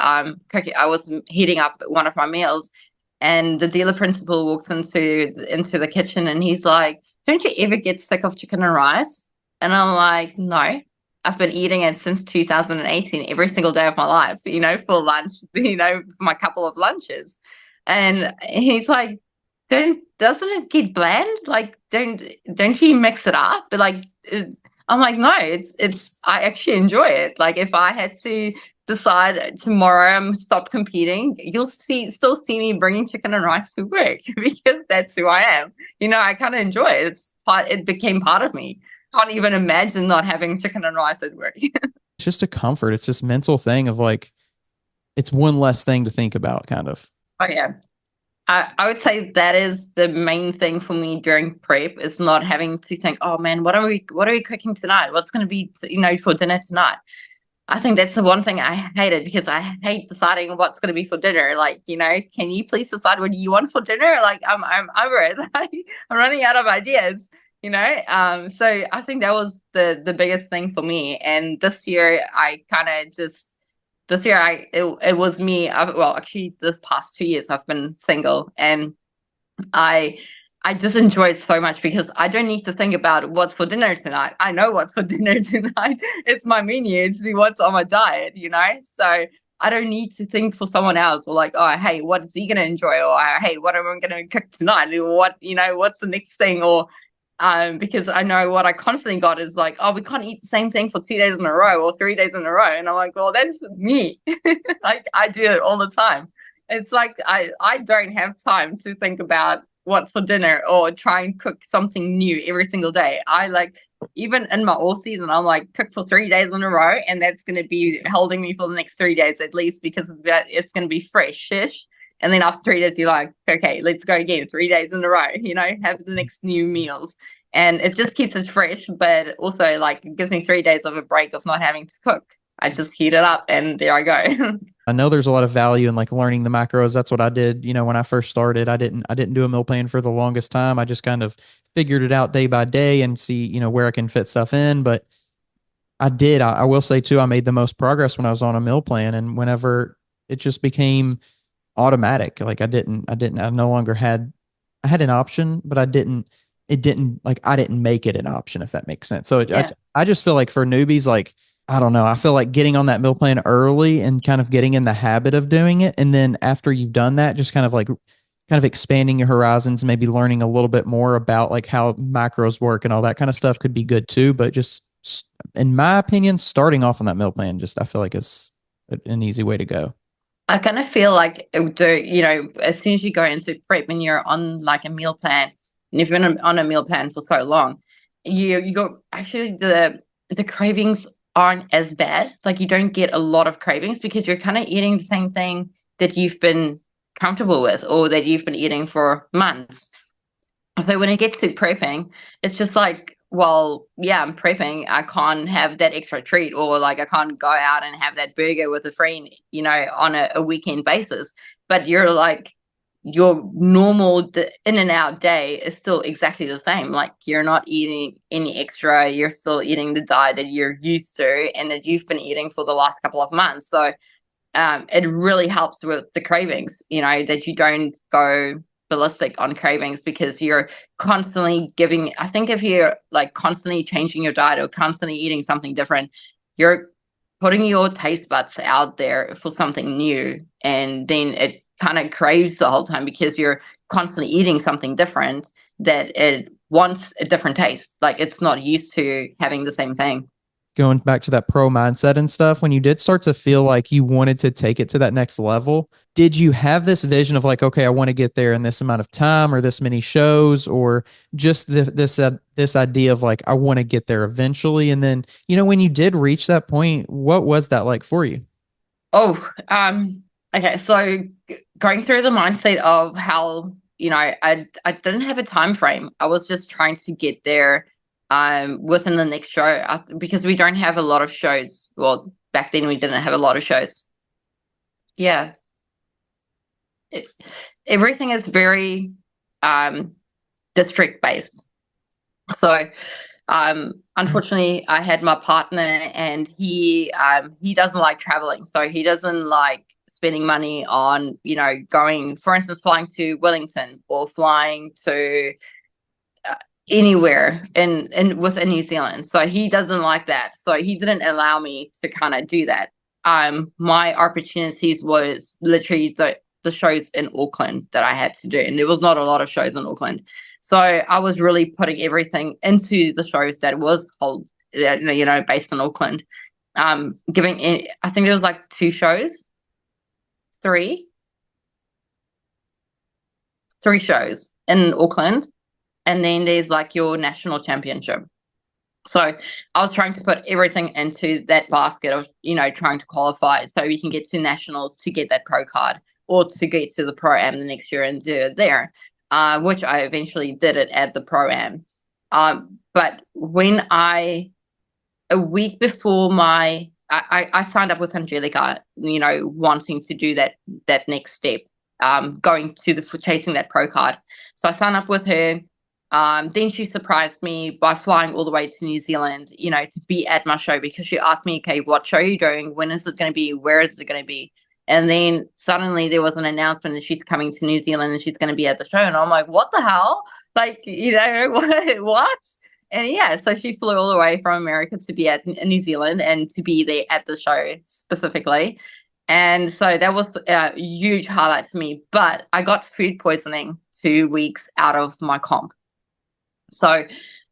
cooking. I was heating up one of my meals, and the dealer principal walks into the kitchen, and he's like, "Don't you ever get sick of chicken and rice?" And I'm like, "No, I've been eating it since 2018, every single day of my life. For lunch. For my couple of lunches." And he's like, doesn't it get bland? Like, don't you mix it up? But like, I'm like, no, it's I actually enjoy it. Like if I had to decide tomorrow I'm stop competing, you'll still see me bringing chicken and rice to work because that's who I am. I kind of enjoy it. It became part of me. Can't even imagine not having chicken and rice at work. It's just a comfort. It's this mental thing of like, it's one less thing to think about kind of. Oh yeah. I would say that is the main thing for me during prep is not having to think, oh man, what are we cooking tonight? What's going to be, for dinner tonight? I think that's the one thing I hated because I hate deciding what's going to be for dinner. Like, can you please decide what you want for dinner? Like, I'm over it. Like, I'm running out of ideas. So I think that was the biggest thing for me. And this year, it was me. Well, actually, this past 2 years I've been single, and I I just enjoy it so much because I don't need to think about what's for dinner tonight. I know what's for dinner tonight. It's my menu. It's what's on my diet. So I don't need to think for someone else or like, oh, hey, what is he going to enjoy? Or hey, what am I going to cook tonight? Or what's the next thing? Or because I know what I constantly got is like, oh, we can't eat the same thing for 2 days in a row or 3 days in a row. And I'm like, well, that's me. Like I do it all the time. It's like I don't have time to think about what's for dinner or try and cook something new every single day. I like even in my off season, I'm like cook for 3 days in a row, and that's going to be holding me for the next 3 days at least because it's going to be fresh. And then after 3 days, you're like, okay, let's go again, 3 days in a row. Have the next new meals, and it just keeps us fresh. But also, like, it gives me 3 days of a break of not having to cook. I just heat it up, and there I go. I know there's a lot of value in like learning the macros. That's what I did, when I first started. I didn't do a meal plan for the longest time. I just kind of figured it out day by day and see, where I can fit stuff in. But I did. I will say too, I made the most progress when I was on a meal plan, and whenever it just became automatic. Like I no longer I had an option, but it didn't like, I didn't make it an option, if that makes sense. So Yeah. I just feel like for newbies, like, I don't know. I feel like getting on that meal plan early and kind of getting in the habit of doing it. And then after you've done that, just kind of expanding your horizons, maybe learning a little bit more about like how macros work and all that kind of stuff could be good too. But just in my opinion, starting off on that meal plan, just I feel like is an easy way to go. I kind of feel like as soon as you go into prep and you're on like a meal plan, and if you're on a meal plan for so long, you go actually the cravings aren't as bad. Like you don't get a lot of cravings because you're kind of eating the same thing that you've been comfortable with or that you've been eating for months. So when it gets to prepping, it's just like, well, yeah, I'm prepping. I can't have that extra treat, or like I can't go out and have that burger with a friend, on a weekend basis. But you're like, your normal in and out day is still exactly the same. Like you're not eating any extra. You're still eating the diet that you're used to and that you've been eating for the last couple of months. So it really helps with the cravings, that you don't go ballistic on cravings because you're constantly I think if you're like constantly changing your diet or constantly eating something different, you're putting your taste buds out there for something new. And then it kind of craves the whole time because you're constantly eating something different that it wants a different taste. Like it's not used to having the same thing. Going back to that pro mindset and stuff, when you did start to feel like you wanted to take it to that next level, did you have this vision of like, okay, I want to get there in this amount of time or this many shows, or just this idea of like, I want to get there eventually? And then, when you did reach that point, what was that like for you? Oh, okay. So going through the mindset of how, I didn't have a time frame. I was just trying to get there within the next show because we don't have a lot of shows. Well, back then we didn't have a lot of shows. Yeah. It, everything is very district based. So unfortunately I had my partner and he doesn't like traveling. So he doesn't like spending money on, going, for instance, flying to Wellington or flying to anywhere in within New Zealand. So he doesn't like that. So he didn't allow me to kind of do that. My opportunities was literally the shows in Auckland that I had to do. And there was not a lot of shows in Auckland. So I was really putting everything into the shows that was called, based in Auckland. I think there was like three shows in Auckland. And then there's like your national championship. So I was trying to put everything into that basket of, trying to qualify so we can get to nationals to get that pro card. or to get to the Pro-Am the next year and do it there, which I eventually did it at the Pro-Am. But when a week before I signed up with Angelica, wanting to do that next step, going to chasing that pro card. So I signed up with her. Then she surprised me by flying all the way to New Zealand, to be at my show, because she asked me, okay, what show are you doing? When is it going to be? Where is it going to be? And then suddenly there was an announcement that she's coming to New Zealand and she's going to be at the show. And I'm like, what the hell? Like, what? And yeah, so she flew all the way from America to be at New Zealand and to be there at the show specifically. And so that was a huge highlight for me. But I got food poisoning 2 weeks out of my comp. So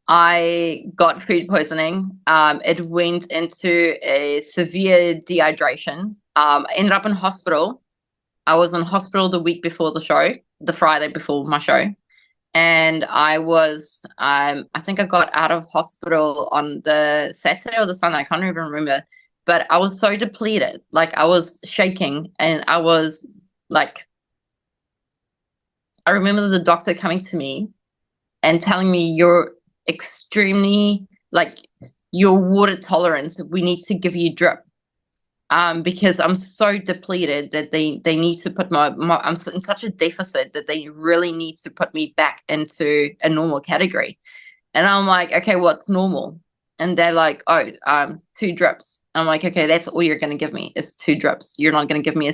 I got food poisoning. It went into a severe dehydration. I ended up in hospital. I was in hospital the week before the show, the Friday before my show. And I think I got out of hospital on the Saturday or the Sunday. I can't even remember. But I was so depleted. Like, I was shaking, and I was like, I remember the doctor coming to me and telling me, you're extremely, like, your water tolerance, we need to give you drip. Because I'm so depleted that they need to put I'm in such a deficit that they really need to put me back into a normal category. And I'm like, okay, what's normal? And they're like, 2 drips. I'm like, okay, that's all you're going to give me is 2 drips. You're not going to give me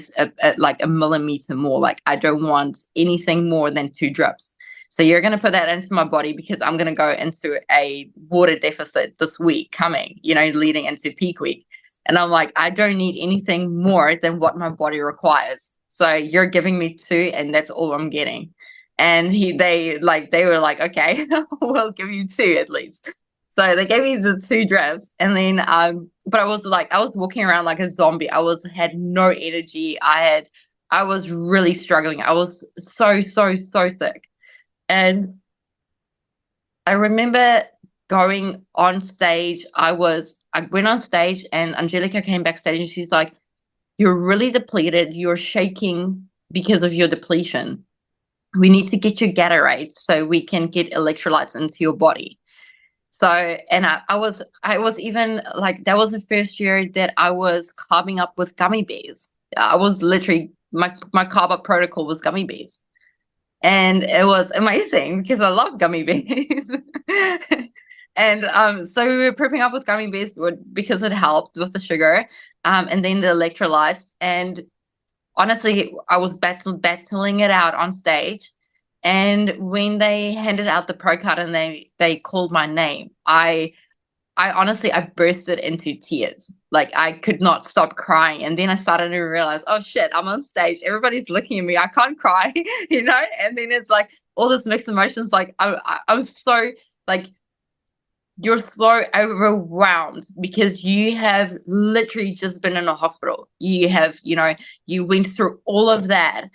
like a millimeter more. Like, I don't want anything more than 2 drips. So you're going to put that into my body, because I'm going to go into a water deficit this week coming, leading into peak week. And I'm like, I don't need anything more than what my body requires. So you're giving me 2, and that's all I'm getting. And they were like, okay, we'll give you 2 at least. So they gave me the 2 drips, and then but I was walking around like a zombie. I had no energy. I was really struggling. I was so thick. And I remember going on stage. I went on stage, and Angelica came backstage, and she's like, you're really depleted. You're shaking because of your depletion. We need to get your Gatorade so we can get electrolytes into your body. So, and I was even like, that was the first year that I was carving up with gummy bears. I was literally, my carb up protocol was gummy bears. And it was amazing because I love gummy bears. And so we were prepping up with gummy bears because it helped with the sugar, and then the electrolytes. And honestly, I was battling it out on stage. And when they handed out the pro card and they called my name, I honestly, I bursted into tears. Like, I could not stop crying. And then I started to realize, oh shit, I'm on stage. Everybody's looking at me. I can't cry, And then it's like all this mixed emotions. Like, I was so, like, you're so overwhelmed because you have literally just been in a hospital. You have, you went through all of that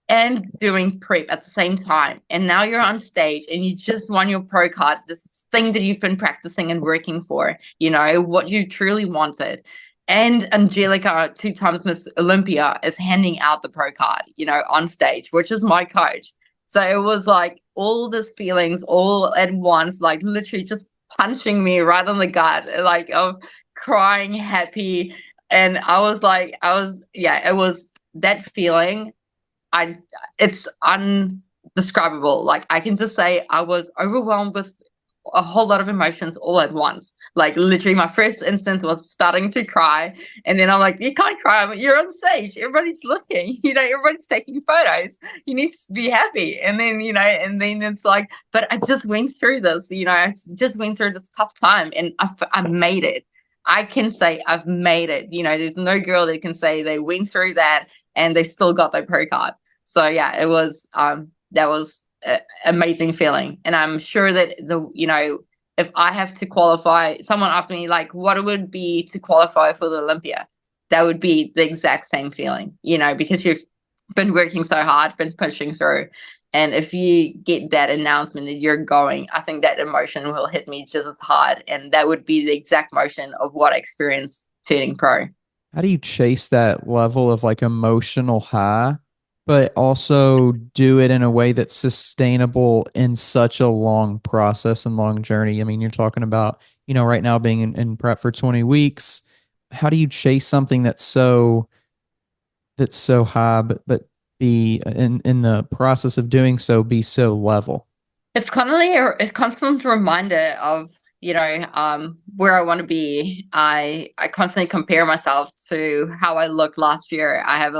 and doing prep at the same time. And now you're on stage and you just won your pro card, this thing that you've been practicing and working for, what you truly wanted. And Angelica, 2 times Miss Olympia, is handing out the pro card, on stage, which is my coach. So it was like all these feelings all at once, like literally just punching me right on the gut, like of crying, happy. And it was that feeling. It's undescribable. Like, I can just say I was overwhelmed with a whole lot of emotions all at once. Like, literally my first instance was starting to cry, and then I'm like, you can't cry, but you're on stage, everybody's looking, everybody's taking photos, you need to be happy. And then it's like, but I just went through this, I just went through this tough time, and I made it. I can say I've made it. There's no girl that can say they went through that and they still got their pro card. So yeah, it was that was an amazing feeling. And I'm sure that if I have to qualify, someone asked me like what it would be to qualify for the Olympia, that would be the exact same feeling, because you've been working so hard, been pushing through. And if you get that announcement that you're going, I think that emotion will hit me just as hard. And that would be the exact motion of what I experienced turning pro. How do you chase that level of like emotional high but also do it in a way that's sustainable in such a long process and long journey. I mean, you're talking about, right now being in prep for 20 weeks. How do you chase something that's so high, but be in the process of doing so be so level? It's constantly a constant reminder of, where I want to be. I constantly compare myself to how I looked last year. I have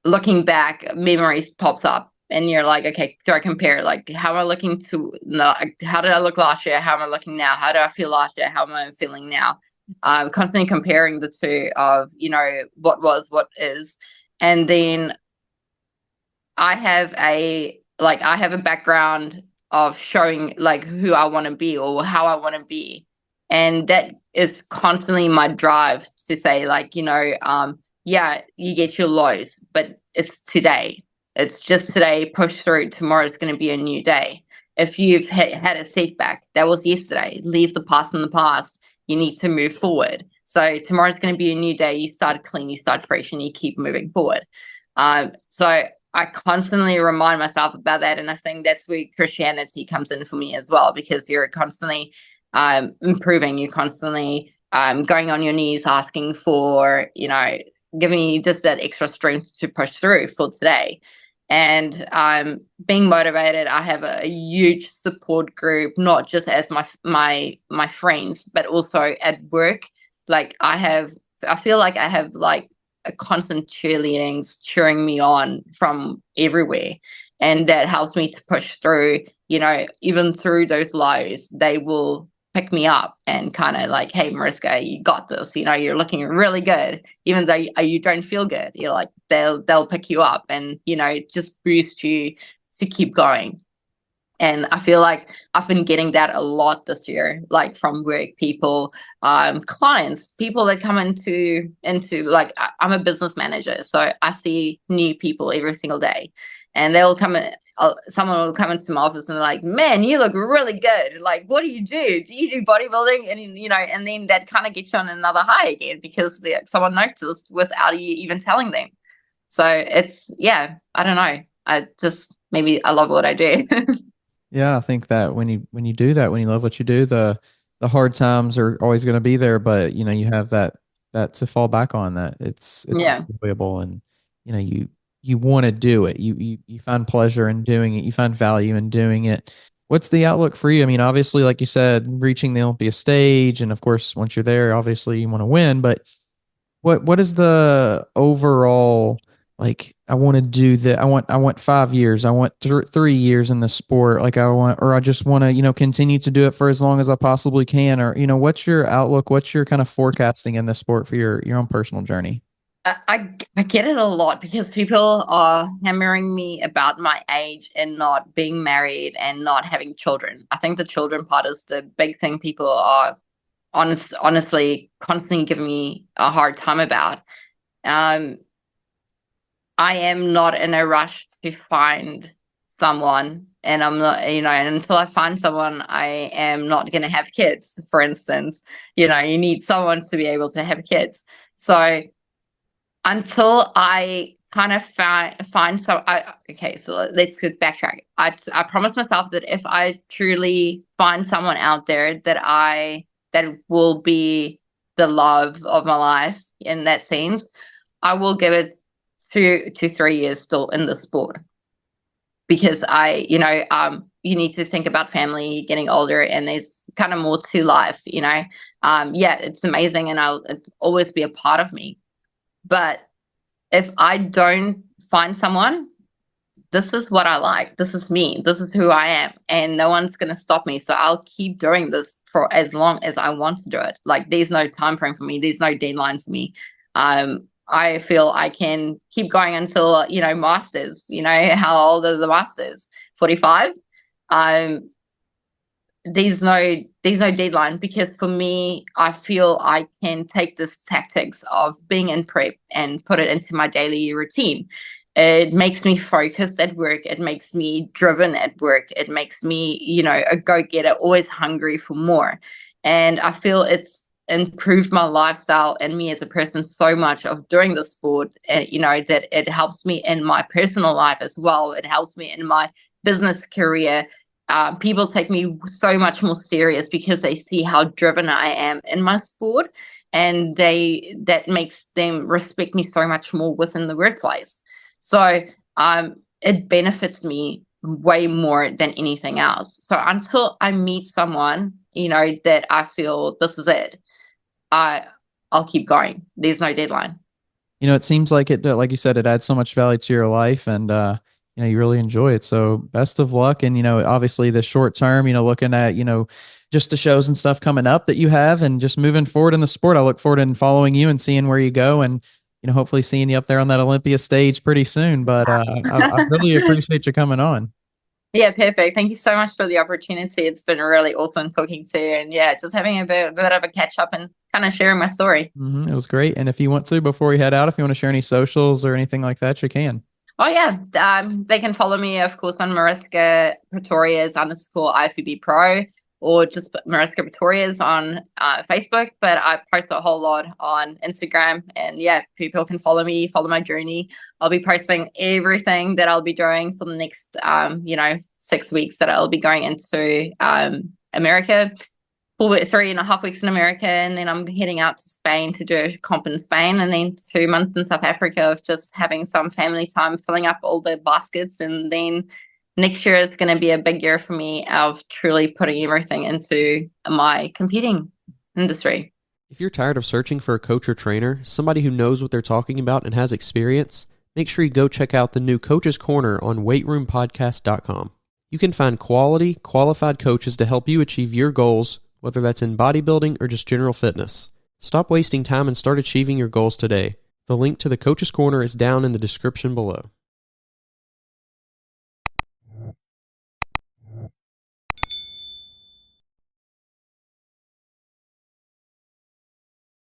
looking back, memories pops up, and you're like, okay, do I compare? Like, how am I looking to? No, how did I look last year? How am I looking now? How do I feel last year? How am I feeling now? Constantly comparing the two of, what was, what is, and then I have a background of showing like who I want to be or how I want to be. And that is constantly my drive to say like, yeah, you get your lows, but it's today. It's just today, push through. Tomorrow's going to be a new day. If you've had a setback, that was yesterday. Leave the past in the past. You need to move forward. So tomorrow's going to be a new day. You start clean, you start fresh, and you keep moving forward. So I constantly remind myself about that. And I think that's where Christianity comes in for me as well, because you're constantly improving, you're constantly going on your knees, asking for, giving you just that extra strength to push through for today. And being motivated, I have a huge support group, not just as my friends, but also at work. Like I feel like I have like a constant cheering me on from everywhere. And that helps me to push through, even through those lows, they will pick me up and kind of like, hey, Mariska, you got this, you're looking really good. Even though you don't feel good, you're like, they'll pick you up and, just boost you to keep going. And I feel like I've been getting that a lot this year, like from work people, clients, people that come into like I'm a business manager, so I see new people every single day, and they'll come in. Someone will come into my office and they're like, "Man, you look really good. Like, what do you do? Do you do bodybuilding?" And and then that kind of gets you on another high again because someone noticed without you even telling them. So it's I don't know. Maybe I love what I do. Yeah, I think that when you do that, when you love what you do, the hard times are always going to be there, but you have that to fall back on, that it's Yeah. enjoyable, and you want to do it. You find pleasure in doing it. You find value in doing it. What's the outlook for you? I mean, obviously, like you said, reaching the Olympia stage, and of course, once you're there, obviously you want to win, but what is the overall, like, I want to do that. I want 5 years. I want 3 years in the sport. Like I just want to, continue to do it for as long as I possibly can. Or, what's your outlook? What's your kind of forecasting in the sport for your own personal journey? I get it a lot because people are hammering me about my age and not being married and not having children. I think the children part is the big thing people are honestly constantly giving me a hard time about. Um, I am not in a rush to find someone, and I'm not, and until I find someone, I am not going to have kids, for instance. You need someone to be able to have kids. So until I kind of find some, okay, so let's go backtrack. I promised myself that if I truly find someone out there that will be the love of my life in that sense, I will give it 2 to 3 years still in the sport, because you need to think about family, getting older, and there's kind of more to life. It's amazing, and it'll always be a part of me. But if I don't find someone, this is what I like. This is me. This is who I am. And no one's going to stop me. So I'll keep doing this for as long as I want to do it. Like, there's no time frame for me. There's no deadline for me. I feel I can keep going until, masters, how old are the masters? 45. There's no deadline, because for me, I feel I can take this tactics of being in prep and put it into my daily routine. It makes me focused at work. It makes me driven at work. It makes me, a go-getter, always hungry for more. And I feel improved my lifestyle and me as a person so much of doing the sport, that it helps me in my personal life as well. It helps me in my business career. People take me so much more serious because they see how driven I am in my sport, and that makes them respect me so much more within the workplace. So it benefits me way more than anything else. So until I meet someone, that I feel this is it, I'll keep going. There's no deadline. It seems like it, like you said, it adds so much value to your life, and you really enjoy it. So best of luck. And obviously the short term, looking at just the shows and stuff coming up that you have, and just moving forward in the sport. I look forward to following you and seeing where you go, and hopefully seeing you up there on that Olympia stage pretty soon. But I really appreciate you coming on. Yeah, perfect. Thank you so much for the opportunity. It's been really awesome talking to you, and just having a bit of a catch up and kind of sharing my story. It was great. And if you want to, before we head out, if you want to share any socials or anything like that, you can. Oh yeah, they can follow me, of course, on Mariska Pretorius _ IFBB Pro, or just Mariska Pretorius on Facebook. But I post a whole lot on Instagram, and people can follow me, follow my journey. I'll be posting everything that I'll be doing for the next 6 weeks that I'll be going into America. 3.5 weeks in America, and then I'm heading out to Spain to do a comp in Spain, and then 2 months in South Africa of just having some family time, filling up all the baskets. And then next year is going to be a big year for me of truly putting everything into my competing industry. If you're tired of searching for a coach or trainer, somebody who knows what they're talking about and has experience, make sure you go check out the new Coach's Corner on weightroompodcast.com. You can find quality, qualified coaches to help you achieve your goals, whether that's in bodybuilding or just general fitness. Stop wasting time and start achieving your goals today. The link to the Coach's Corner is down in the description below.